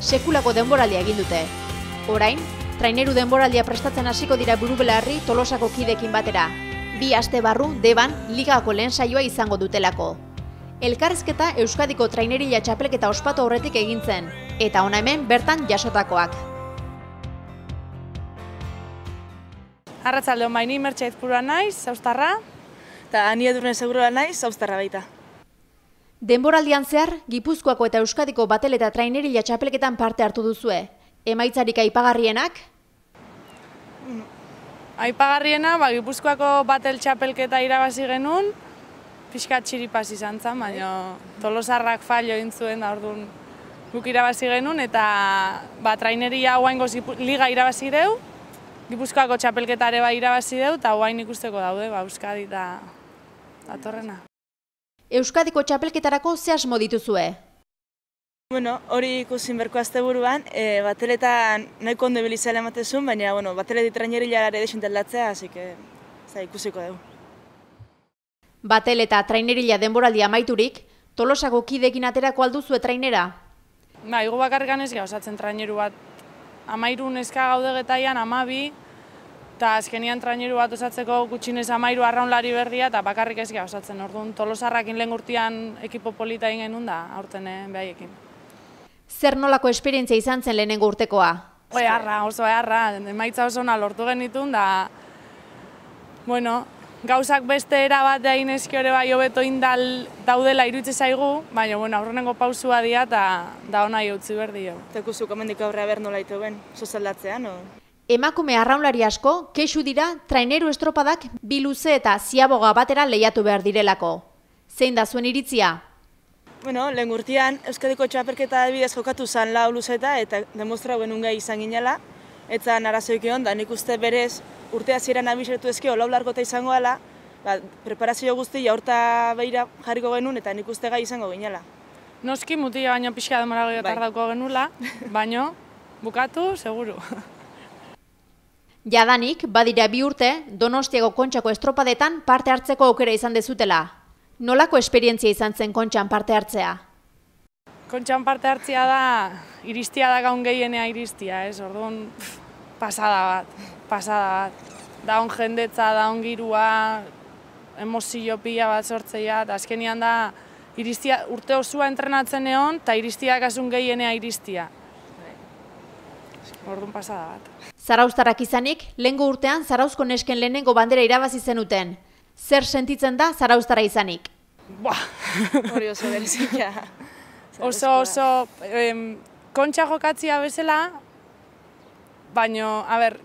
sekulako denboraldia egin dute. Orain, traineru denboraldia prestatzen hasiko dira Burubelarri Tolosako kideekin batera. 2 aste barru Deban ligako lehen saioa izango dutelako. Elkarrizketa Euskadiko trainerila txapelketa ospatu aurretik egin zen, eta hona hemen bertan jasotakoak. Arratsaldeon, ni Mertxe Aizpurua naiz, zauztarra. Eta ni Edurne Segurua naiz, zauztarra baita. Denboraldian zehar, Gipuzkoako eta Euskadiko batel eta trainerila txapelketan parte hartu duzue. Emaitzarik aipagarrienak? Aipagarriena, Gipuzkoako batel txapelketa irabazi genuen, pixkat txiripaz izan zen, baina Tolosarrak fallo egin zuen, da orduan guk irabazi genuen, eta traineria hauaingoz liga irabazi deu, Gipuzkoako txapelketa ere irabazi deu, eta hauain ikusteko daude, Euskadi eta datorrena. Euskadiko txapelketarako ze asmo dituzue? Hori ikusin berko asteburuan, bateletan nahiko ondo bilizela ematezun, baina bateleti trainerillara ere desinteldatzea, así que ikusiko dugu. Batel eta trainerila denboraldia amaiturik, Tolosako kideekin aterako alduzue trainera? Igo bakarrikan ez osatzen traineru bat. 13 neska gaude getaian, 12, eta azkenian traineru bat osatzeko gutxinez 13 arraunlari berria, eta bakarrik ez osatzen. Orduan Tolosarrakin lehen urtean ekipo polita egin genuen da, aurten behaiekin. Zer nolako esperientzia izan zen lehenengo urtekoa? Oso beharra, emaitza oso ona lortu genitun, da gauzak beste era bat egin eski hori hobeto indal daudela iruditze zaigu, baina aurrenengo pausua dira eta ona utzi behar dio. Eta ikustu komendik aurrea behar nola ito ben, zozaldatzean, no? Emakume arraunlari asko, kexu dira traineru estropadak bi luze eta ziaboga batera lehiatu behar direlako. Zein da zuen iritzia? Lehen urtean Euskadiko txapelketa adibidez jokatu zen 4 luzeta eta demostra genuen gai izan ginela. Eta narazoik egon, da nik uste berez urte hasieran abisetu ezkio 4 largota izango dela, preparazio guztia aurta behira jarriko genuen eta nik uste gai izango ginela. Noski mutila baino pixka demora gehiago dauko genuela, baino bukatu, seguru. Jadanik, badira 2 urte, Donostiako Kontxako estropadetan parte hartzeko aukera izan dezutela. Nolako esperientzia izan zen Kontxan parte hartzea? Kontxan parte hartzea da, iristia da gaun gehienea iristia, orduan pasada bat. Daun jendetza, daun girua, emozio pila bat sortzea, eta azkenian da iristia urte osua entrenatzen egon, eta iristiak asun gehienea iristia. Orduan pasada bat. Zarauztarrak izanik, lehengo urtean Zarauzko nesken lehenengo bandera irabazi zenuten. Zer sentitzen da Zarauztarra izanik? Hori oso berezia. Oso, Kontxa jokatzia bezala, baina,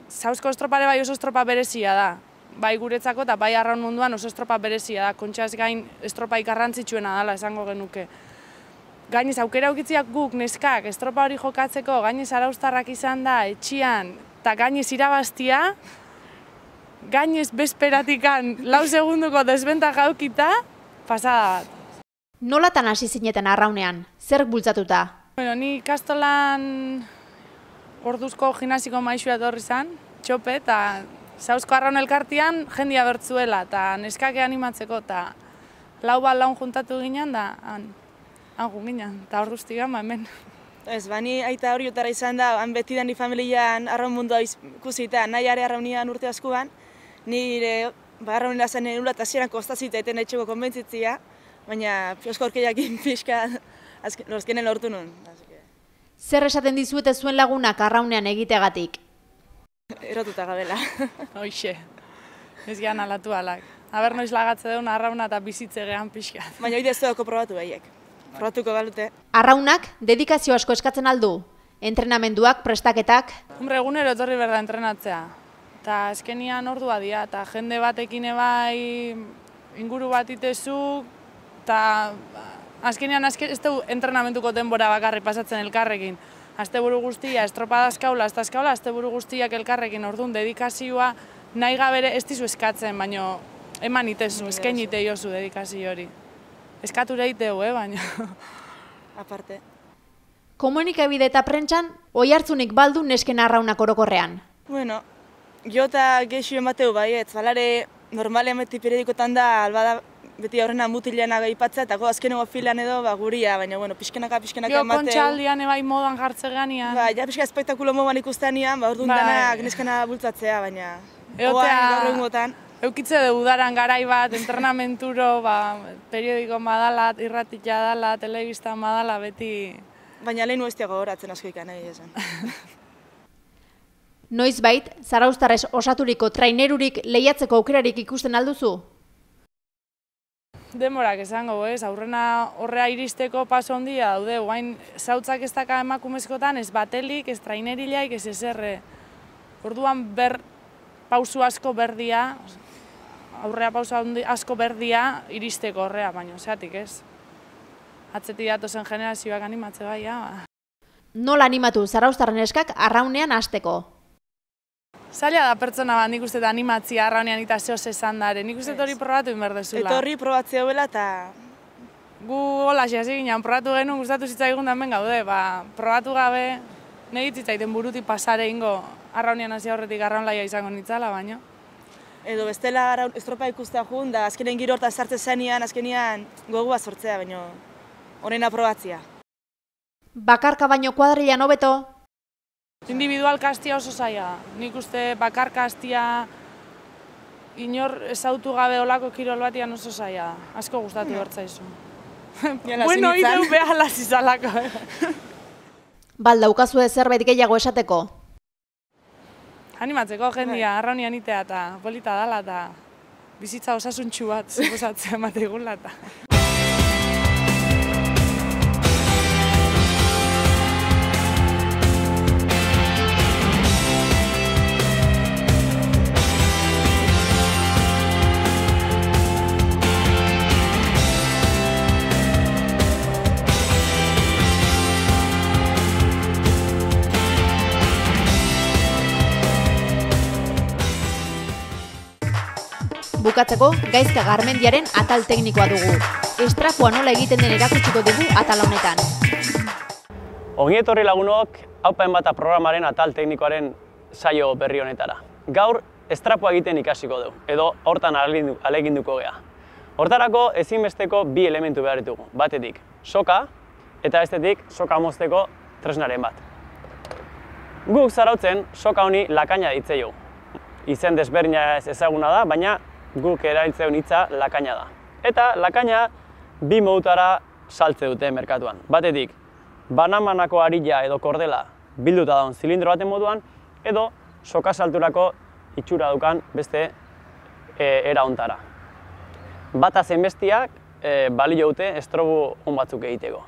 Zauzko estropare bai oso estropa berezia da. Bai guretzako eta bai arraun munduan oso estropa berezia da. Kontxaz gain estropaik garrantzitsuena dela esango genuke. Gainez, aukera aukitziak guk neskak estropa hori jokatzeko, gainez Zarauztarrak izan da, etxian, eta gainez irabaztia, gainez bezperatikan 4 segunduko desbentaja aukita, pasada bat. Nolatan hasi zineten arraunean? Zer bultzatuta? Ni Kastolan orduzko gimnasiko maixua etorri zen, txope, eta Zauzko arraun elkartian jendia bertzuela, eta neskake animatzeko, eta 4 bat laun juntatu ginen, da han ginen, eta orduztik gama hemen. Ez, ni aita hori utara izan da, han beti da ni familian arraun mundua ikusita, nahi are arraunian urte askuan, nire arraunila zen nula eta zieran kostazita eten etxeko konbentzitzia, baina piosko orkeiakin pixka lortzkenen lortu nuen. Zer esaten dizuete zuen lagunak arraunean egiteagatik? Erotuta gabela. Hoxe, ez gehan alatu alak. Aber noiz lagatze deun arrauna eta bizitze gehan pixka. Baina hori dezueko probatu behiek. Probatuko galute. Arraunak dedikazio asko eskatzen aldu? Entrenamenduak, prestaketak? Egunero etorri berda entrenatzea. Eta azkenian ordua dira, eta jende batekin bai inguru bat itezu, eta azkenian ez du entrenamentuko denbora bakarri pasatzen elkarrekin. Asteburu guztia, estropada eskaula, asteburu guztiak elkarrekin, orduan dedikazioa nahi gabere ez dizu eskatzen, baina eman itezu, esken ite jozu dedikazio hori. Eskature iteu, baina. Aparte. Komunikabide eta prentxan, oihartzunik baldu nesken arraunak orokorrean? Jo eta gexu emateu bai, ez balare normalean beti periodikotan da albada beti aurrena mutilean agaipatzea, eta azkenengo filan edo guria, baina, bueno, pixkenaka emateu. Kontxaldian ebai modan jartzegean ian. Ja, pixka espektakulo moduan ikustean ian, orduan danak neskana bultzatzea, baina... Egotea, eukitze de udaran garai bat, entrenamenturo, periodiko madala, irratia dala, telebista madala, beti... Baina lehen uestiago horatzen asko ikan, nahi esan. Noizbait, Zarauztarrez osaturiko trainerurik lehiatzeko aukerarik ikusten alduzu? Demorak esango, ez? Aurrena horrea iristeko paso handia daude, guain zautzak ez daka emakumezkotan, ez batelik, ez trainerilaik, ez ezerre. Orduan pausu asko berdia, aurrea pausu asko berdia iristeko horrea, baina zeatik ez. Atzetik datozen generazioak animatze bai, Nola animatu Zarauztarren eskak arraunean hasteko? Zaila da pertsona bat, nik uste da animatzia arraunean eta zehoz esan dare. Nik uste hori probatu inberdezula. Eta horri probatzea bela eta... Gu hola hasi ginen, probatu genuen gustatu zitzaigun hemen gaude, probatu gabe, nahi zitzaiten buruti pasare ingo arraunean hasi aurretik arraunlaia izango nitzala, baino. Edo bestela estropa ikustea jun, da azkenen giro horta sartzen zenean, azkenean gogua sortzea, baino horreina probatzea. Bakarka baino kuadrilan hobeto? Individual kastia oso zaila da. Nik uste bakar kastia inor ezautu gabe olako kirol batian oso zaila da. Asko gustatu bertzaizu. Bueno, ideu behala zizalako. Daukazue zerbait gehiago esateko? Animatzeko jendia, arraunian itea eta polita dala eta bizitza osasuntxu bat suposatzea emateigula eta. Bukatzeko, Gaizka Garmendiaren atal teknikoa dugu. Estrapua nola egiten den erakutsiko dugu atal honetan. Ongi etorri lagunok, Aupa Enbata programaren atal teknikoaren saio berri honetara. Gaur, estrapua egiten ikasiko dugu, edo hortan aleginduko gea. Hortarako ezinbesteko bi elementu behar ditugu. Batetik, soka, eta bestetik, soka mozteko tresnaren bat. Guk Zarautzen, soka honi lakaina ditzeio. Izen desberdina ez ezaguna da, baina guk erabiltzeun hitza lakaina da. Eta lakaina bi modutara saltze dute merkatuan. Batetik, banamanako arila edo kordela bilduta daun zilindro baten moduan, edo soka salturako itxura dukan beste era hontara. Bata zein bestiak balio dute estrobu on batzuk egiteko.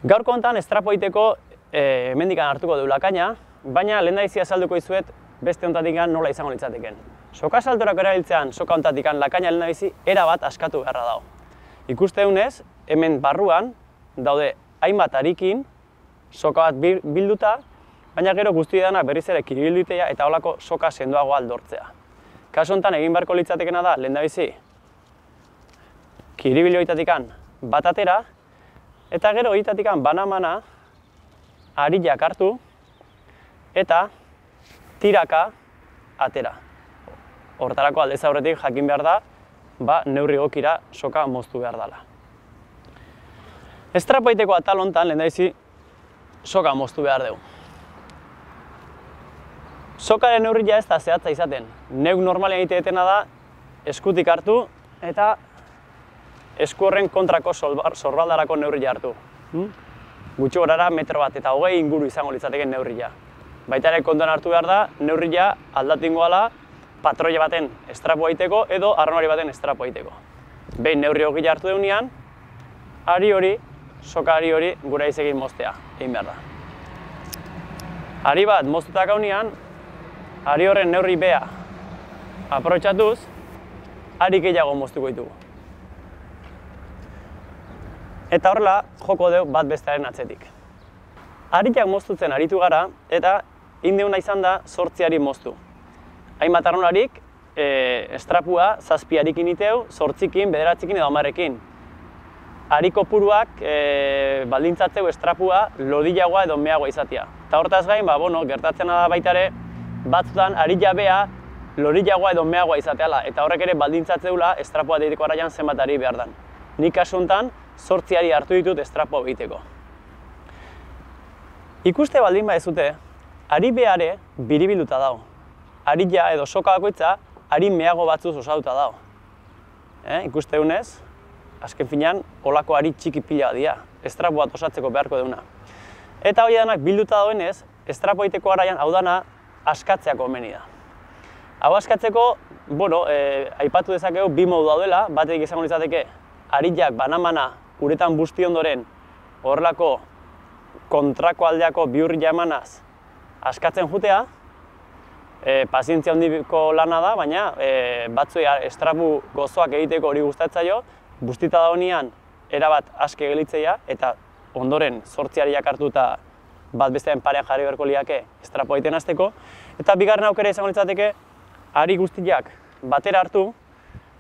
Gaurko hontan estrapo egiteko hemendikan hartuko du lakaina, baina lehendabizi azalduko dizuet beste hontatik nola izango litzateken. Soka salturako erabiltzean soka hontatik lakaina lehendabizi erabat askatu beharra dago. Ikusteunez, hemen barruan daude hainbat harikin soka bat bilduta, baina gero guzti dana berriz ere kiribildutea eta holako soka sendoagoa aldortzea. Kasu honetan egin beharko litzatekena da lehendabizi kiribilioitatik bat atera, eta gero egitatik banamana arilak hartu eta tiraka atera. Hortarako aldez aurretik jakin behar da, neurri egokira soka moztu behar dela. Estrapo egiteko atal honetan lehendabizi soka moztu behar dugu. Sokaren neurria ez da zehatza izaten. Neuk normalean egiteetena da eskutik hartu eta esku horren kontrako sorbaldarako neurria hartu. Gutxi gorara metro bat eta 20 inguru izango litzateke neurria. Baita ere kontuan hartu behar da, neurria aldatu ingoala patroia baten estrapo egiteko edo arraunari baten estrapo egiteko. Behin neurri hori hartu deunean, soka ari hori gura izegin moztea egin behar da. Ari bat moztutak haunean, ari horren neurri bea aprobetxatuz, ari gehiago moztuko ditugu. Eta horrela, joko dugu bat bestearen atzetik. Ariak moztutzen aritu gara eta indeuna izan da 8 ari moztu. Hainbat arraunlarik estrapua 7 arikin iteu, 8-kin, 9-kin edo 10-ekin. Ari kopuruak baldintzatzeu estrapua lodilagoa edo meagoa izatea. Eta hortaz gain, gertatzen da baita ere, batzutan ari jabea lorillagoa edo meagoa izateala, eta horrek ere baldintzatzeula estrapoa egiteko garaian zenbat ari behar dan. Nik kasu honetan, 8 ari hartu ditut estrapoa egiteko. Ikuste baldin badezute, ari behare biribilduta dago. Arilla edo soka bakoitza, ari meago batzuz osatuta dago. Ikuste dunez, azken finean, olako ari txiki pila dira, estrapo bat osatzeko beharko deuna. Eta hori danak bilduta dagoenez, estrapo egiteko garaian hau dana askatzeak komeni da. Hau askatzeko, aipatu dezakegu bi modu daudela, batetik izango litzateke, arillak banamana uretan busti ondoren horrelako kontrako aldeako bihurria emanaz askatzen jutea, pazientzia handiko lana da, baina batzuei estrapu gozoak egiteko hori gustatzaio, bustita dagoenean erabat aske gelitzeia eta ondoren 8 ariak hartuta bat bestean parean jarri beharko liake estrapoa egiten hasteko, eta bigarren aukera izango litzateke ari guztiak batera hartu,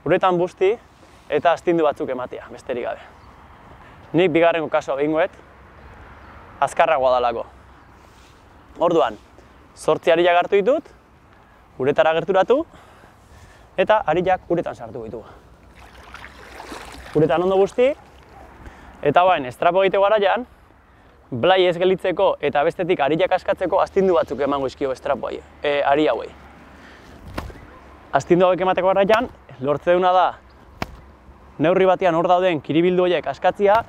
uretan busti eta astindu batzuk ematea, besterik gabe. Nik bigarrengo kasua egingoet, azkarragoa dalako. Orduan, 8 ariak hartu ditut, uretara gerturatu, eta ariak uretan sartu ditugu. Uretan ondo guzti, eta bain, estrapo egiteko garaian, blai ez gelitzeko eta bestetik ariak askatzeko astindu batzuk emango izkio estrapoai, ari hauei. Astindu hauek emateko garaian, lortze duna da, neurri batean hor dauden kiribildu horiek askatzia,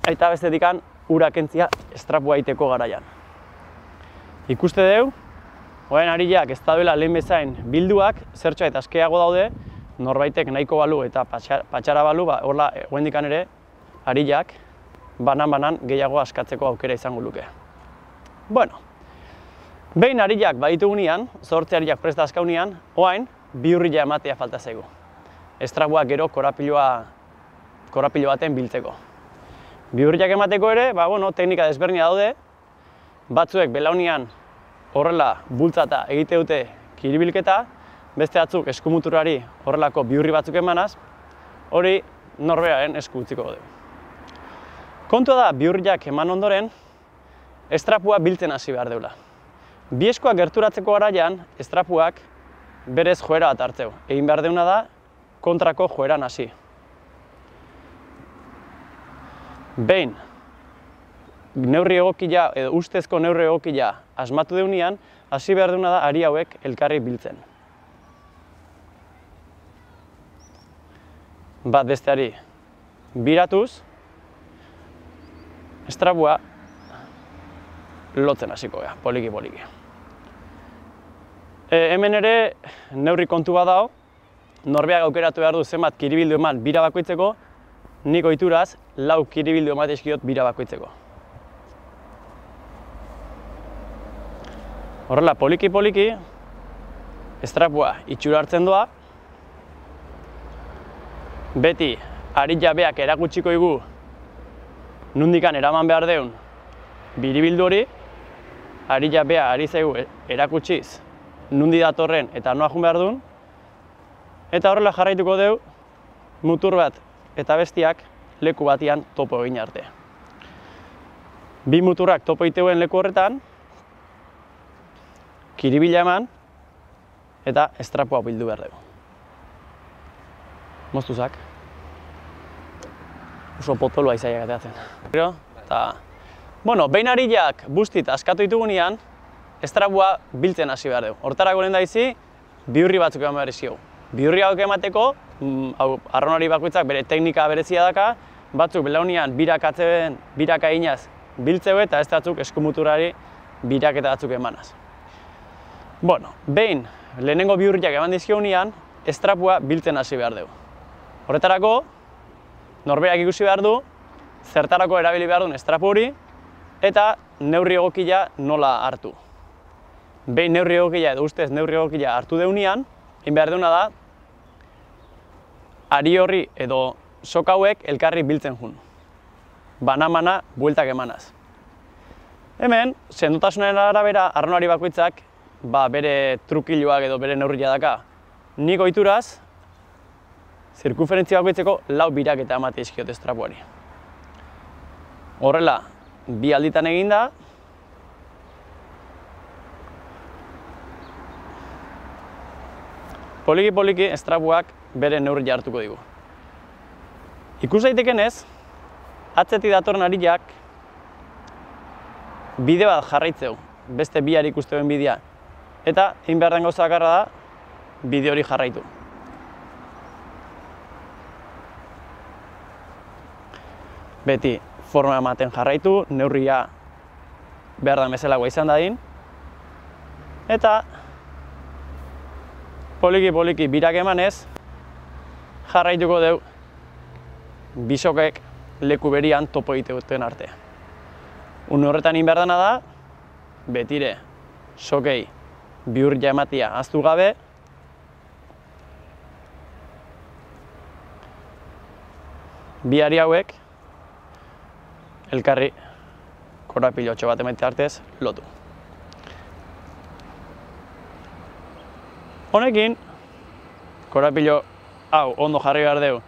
eta bestetikan ura kentzia estrapoa egiteko garaian. Ikuste deu, orain ariak ez dauela lehen bezain bilduak, zertxo eta askeago daude, norbaitek nahiko balu eta patxara balu, horla egoendikan ere, ariak banan-banan gehiago askatzeko aukera izango luke. Bueno, behin ariak baditugunean, 8 ariak presta askaunean, orain bihurria ematea falta zaigu. Estrapoa gero korapilo baten biltzeko. Bihurriak emateko ere, teknika desberdina daude, batzuek belaunean horrela bultzata egite dute kiribilketa, beste batzuk eskumuturari horrelako bihurri batzuk emanaz, hori norberaren esku utziko dugu. Kontua da, bihurriak eman ondoren, estrapua biltzen hasi behar deula. Bi eskuak gerturatzeko garaian, estrapuak berez joera bat hartzeu. Egin behar deuna da, kontrako joeran hasi. Behin, neurri egokila edo ustezko neurri egokila asmatu deunean, hasi behar deuna da ari hauek elkarri biltzen. Bat besteari biratuz, estrapua lotzen hasiko gara, poliki-poliki. Hemen ere neurri kontu bat dago, norbeak aukeratu behar du zenbat kiribildu eman bira bakoitzeko, nik ohituraz 4 kiribildu emate eskiot bira bakoitzeko. Horrela, poliki-poliki, estrapua itxura hartzen doa, beti ari jabeak erakutsiko igu nundikan eraman behar deun biribildu hori, ari jabea ari zaigu erakutsiz nundi datorren eta noa jun behar duen, eta horrela jarraituko deu mutur bat eta bestiak leku batian topo egin arte. Bi muturrak topo egiteuen leku horretan, kiribila eman eta estrapua bildu behar dugu. Moztuzak. Oso potoloa izaiak ateatzen. Behin ariak bustit askatu ditugunean, estrapua biltzen hasi behar dugu. Hortarako lehen daizi, bihurri batzuk eman behar izkigu. Bihurri hauek emateko, arraunari bakoitzak bere teknika berezia daka, batzuk belaunean biraka eginaz biltzeu eta ez batzuk eskumuturari biraketa batzuk emanaz. Behin lehenengo bihurriak eman dizkigunean, estrapua biltzen hasi behar dugu. Horretarako, norberak ikusi behar du, zertarako erabili behar duen estrapu hori, eta neurri egokila nola hartu. Behin neurri egokila edo ustez neurri egokila hartu deunean, egin behar duena da, ari horri edo soka hauek elkarri biltzen jun. Bana-mana bueltak emanaz. Hemen, sendotasunaren arabera, arraunari bakoitzak bere trukiloak edo bere neurria daka. Nik ohituraz, zirkunferentzia bakoitzeko 4 biraketa emate izkiot estrapuari. Horrela, 2 alditan eginda, poliki estrapuak bere neurri hartuko digu. Ikus daitekenez, atzetik datorren ariak bide bat jarraitzeu, beste biari ikusteuen bidea. Eta, egin behar den gauza bakarra da, bide hori jarraitu. Beti forma ematen jarraitu, neurria behar den bezalagoa izan dadin. Eta, poliki birak emanez, jarraituko deu bisokek leku berian topo egiteuten arte. Une horretan egin behar dena da, betire sokei bihurria ematia ahaztu gabe, bi ari hauek elkarri korapilotxo bat emaite artez lotu. Honekin, korapilo hau ondo jarri behar dugu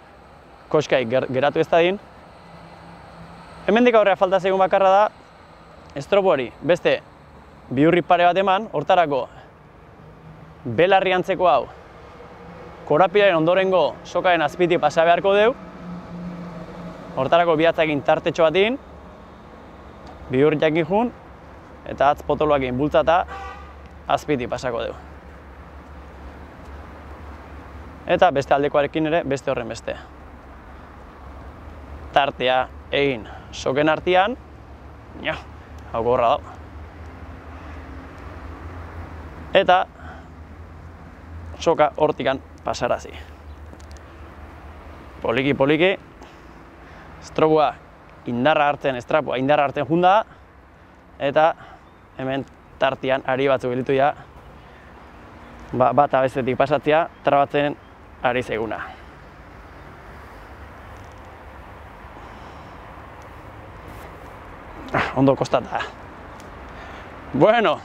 koskai geratu ez dadin. Hemendik aurrera falta zaigun bakarra da estropo hori beste bihurri pare bat eman, hortarako belarri antzeko hau korapilaren ondorengo sokaren azpitik pasa beharko dugu. Hortarako bihatzakin tartetxo batin, bihurriak jun, eta atz potoloakin bultzata azpitik pasako dugu. Eta beste aldekoarekin ere beste horren beste. Tartea egin soken artean, hau gorra dago. Eta soka hortikan pasarazi. Poliki, estrapua indarra hartzen junda, eta hemen tartean ari batzuk gelitu ja, bata bestetik pasatzea, trabatzen ari zaiguna. Ondo kostata. Bueno.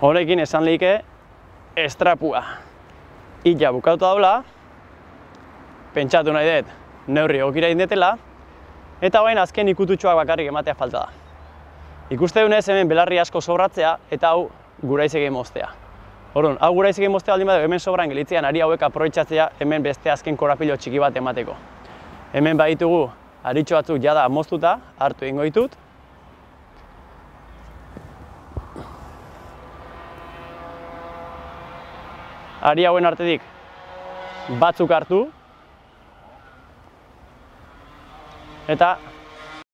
Horekin esan lehike estrapua illa bukatu daula, pentsatu nahi dut neurri egokira indetela, eta bain azken ikututxoak bakarrik ematea falta da. Ikuste dunez hemen belarri asko sobratzea eta hau guraizek moztea. Orduan, hau guraizek moztea baldin badeu hemen sobran gelitzean ari hauek aprobetxatzea hemen beste azken korapilo txiki bat emateko. Hemen baditugu aritxo batzuk jada moztuta, hartu egingo ditut. Ari hauen artetik batzuk hartu, eta